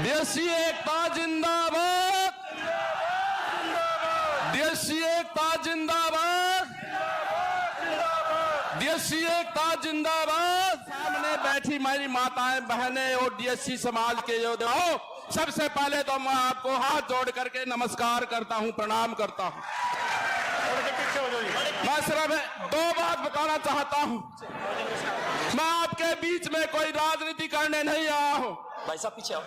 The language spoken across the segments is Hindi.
देशी एकता जिंदाबाद, देशी एकता जिंदाबाद, देशी एकता जिंदाबाद। सामने बैठी मेरी माताएं बहनें और डीएससी समाज के योद्धाओं, सबसे पहले तो मैं आपको हाथ जोड़ करके नमस्कार करता हूं, प्रणाम करता हूं। मैं सिर्फ दो बात बताना चाहता हूं। मैं आपके बीच में कोई राजनीति करने नहीं आया हूं भाई साहब, पीछे आओ।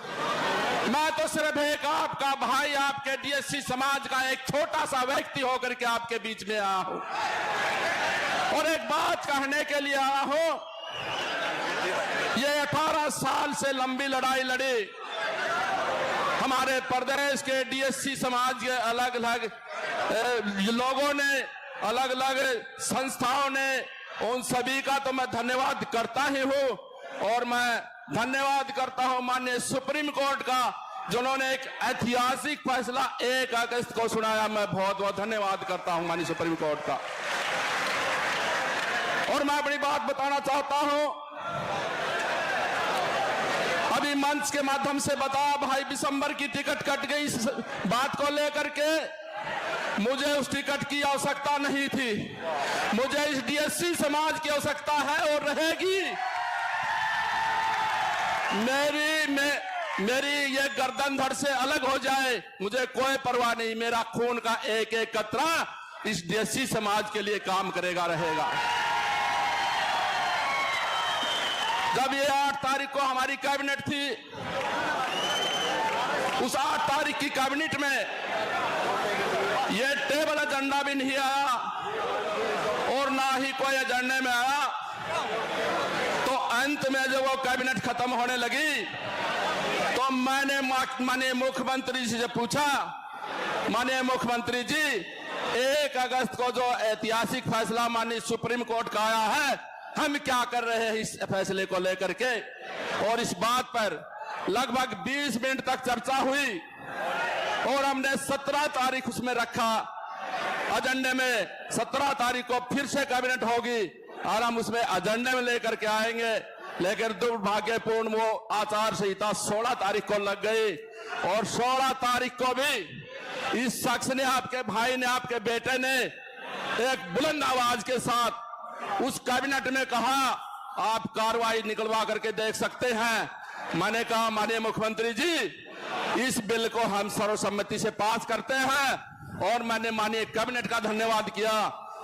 मैं तो सिर्फ एक आपका भाई, आपके डीएससी समाज का एक छोटा सा व्यक्ति होकर के आपके बीच में आया हूं और एक बात कहने के लिए आया हूं। ये 18 साल से लंबी लड़ाई लड़ी हमारे प्रदेश के डीएससी समाज के अलग अलग लोगों ने, अलग अलग संस्थाओं ने, उन सभी का तो मैं धन्यवाद करता ही हूं। और मैं धन्यवाद करता हूं माननीय सुप्रीम कोर्ट का, जिन्होंने एक ऐतिहासिक फैसला 1 अगस्त को सुनाया। मैं बहुत बहुत धन्यवाद करता हूं माननीय सुप्रीम कोर्ट का। और मैं अपनी बात बताना चाहता हूं। अभी मंच के माध्यम से बताया भाई दिसंबर की टिकट कट गई, इस बात को लेकर के मुझे उस टिकट की आवश्यकता नहीं थी। मुझे इस डीएससी समाज की आवश्यकता है और रहेगी। मेरी ये गर्दन धड़ से अलग हो जाए, मुझे कोई परवाह नहीं। मेरा खून का एक एक कतरा इस डीएससी समाज के लिए काम करेगा, रहेगा। जब ये 8 तारीख को हमारी कैबिनेट थी, उस 8 तारीख की कैबिनेट में ये टेबल एजेंडा भी नहीं आया और ना ही कोई एजेंडे में आया। तो अंत में जब वो कैबिनेट खत्म होने लगी तो मैंने माननीय मुख्यमंत्री जी से पूछा, माननीय मुख्यमंत्री जी 1 अगस्त को जो ऐतिहासिक फैसला माननीय सुप्रीम कोर्ट का आया है, हम क्या कर रहे हैं इस फैसले को लेकर के। और इस बात पर लगभग 20 मिनट तक चर्चा हुई और हमने 17 तारीख उसमें रखा एजेंडे में। 17 तारीख को फिर से कैबिनेट होगी और हम उसमें एजेंडे में लेकर के आएंगे। लेकिन दुर्भाग्यपूर्ण वो आचार संहिता 16 तारीख को लग गई और 16 तारीख को भी इस शख्स ने, आपके भाई ने, आपके बेटे ने एक बुलंद आवाज के साथ उस कैबिनेट में कहा आप कार्रवाई निकलवा करके देख सकते हैं। मैंने कहा माननीय मुख्यमंत्री जी, इस बिल को हम सर्वसम्मति से पास करते हैं। और मैंने माननीय कैबिनेट का धन्यवाद किया।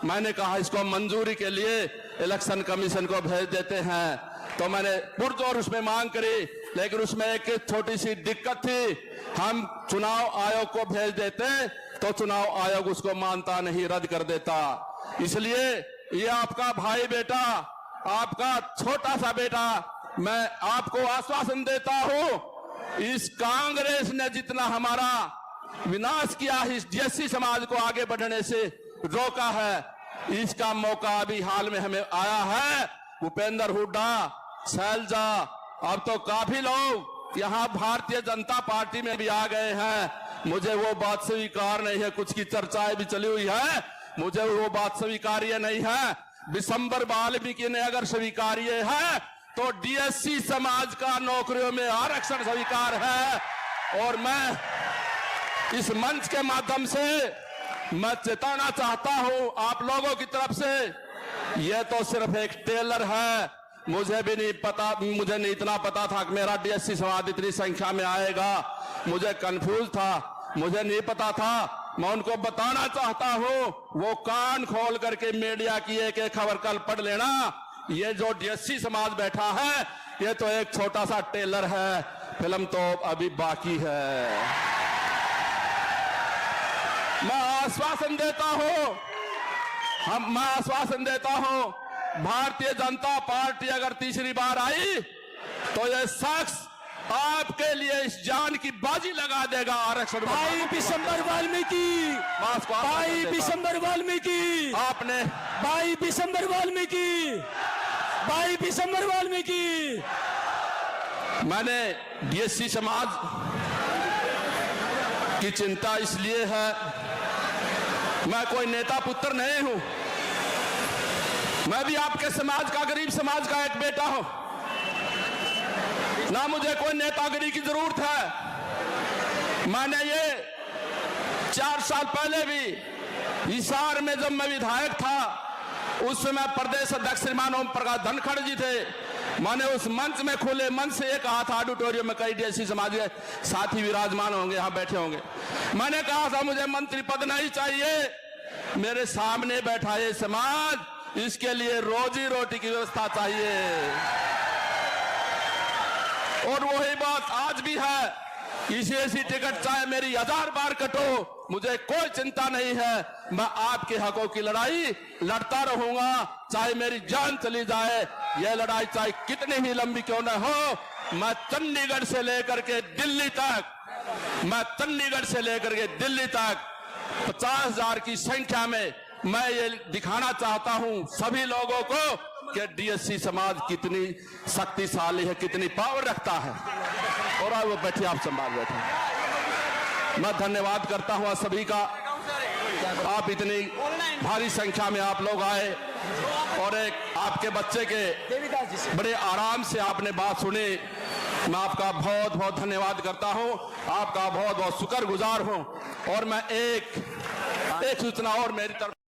मैंने कहा इसको मंजूरी के लिए इलेक्शन कमीशन को भेज देते हैं। तो मैंने पुरजोर उसमें मांग करी, लेकिन उसमें एक छोटी सी दिक्कत थी। हम चुनाव आयोग को भेज देते तो चुनाव आयोग उसको मानता नहीं, रद्द कर देता। इसलिए ये आपका भाई बेटा, आपका छोटा सा बेटा, मैं आपको आश्वासन देता हूं, इस कांग्रेस ने जितना हमारा विनाश किया, इस डीएससी समाज को आगे बढ़ने से रोका है, इसका मौका अभी हाल में हमें आया है। भूपेंद्र हुड्डा, शैलजा, अब तो काफी लोग यहाँ भारतीय जनता पार्टी में भी आ गए हैं। मुझे वो बात स्वीकार नहीं है, कुछ की चर्चाएं भी चली हुई है, मुझे वो बात स्वीकार्य नहीं है। दिसंबर वाल्मीकि ने अगर स्वीकार्य है तो डीएससी समाज का नौकरियों में आरक्षण स्वीकार है। और मैं इस मंच के माध्यम से मैं चेताना चाहता हूं आप लोगों की तरफ से, यह तो सिर्फ एक टेलर है। मुझे भी नहीं पता, मुझे नहीं इतना पता था कि मेरा डीएससी समाज इतनी संख्या में आएगा। मुझे कंफ्यूज था, मुझे नहीं पता था। मैं उनको बताना चाहता हूं, वो कान खोल करके मीडिया की एक एक खबर कल पढ़ लेना। ये जो डीएससी समाज बैठा है, ये तो एक छोटा सा टेलर है, फिल्म तो अभी बाकी है। मैं आश्वासन देता हूं, भारतीय जनता पार्टी अगर तीसरी बार आई तो ये शख्स आपके लिए इस जान की बाजी लगा देगा आरक्षण। भाई दिसंबर वाल्मीकि, भाई दिसंबर वाल्मीकि, आपने भाई दिसंबर वाल्मीकि, भाई दिसंबर वाल्मीकि। मैंने डीएससी समाज की चिंता इसलिए है, मैं कोई नेता पुत्र नहीं हूं, मैं भी आपके समाज का, गरीब समाज का एक बेटा हूं। ना मुझे कोई नेतागिरी की जरूरत है। मैंने ये 4 साल पहले भी हिसार में जब मैं विधायक था, उस समय प्रदेश अध्यक्ष श्रीमान ओम प्रकाश धनखड़ जी थे। मैंने उस मंच में खुले मन से ये कहा था, ऑडिटोरियम में कई डीएससी समाज के साथी विराजमान होंगे, यहाँ बैठे होंगे। मैंने कहा था मुझे मंत्री पद नहीं चाहिए, मेरे सामने बैठा ये समाज, इसके लिए रोजी रोटी की व्यवस्था चाहिए। और वही बात आज भी है। ऐसी टिकट चाहे मेरी 1000 बार कटो, मुझे कोई चिंता नहीं है। मैं आपके हकों की लड़ाई लड़ता रहूंगा, चाहे मेरी जान चली जाए। यह लड़ाई चाहे कितनी ही लंबी क्यों न हो। मैं चंडीगढ़ से लेकर के दिल्ली तक 50,000 की संख्या में मैं ये दिखाना चाहता हूं सभी लोगों को कि डीएससी समाज कितनी शक्तिशाली है, कितनी पावर रखता है। और वो बैठे, आप संभाल बैठे। मैं धन्यवाद करता हूं सभी का। आप इतनी भारी संख्या में आप लोग आए और एक आपके बच्चे के बड़े आराम से आपने बात सुनी। मैं आपका बहुत बहुत धन्यवाद करता हूं, आपका बहुत बहुत शुक्रगुजार हूं। और मैं एक सूचना और मेरी तरफ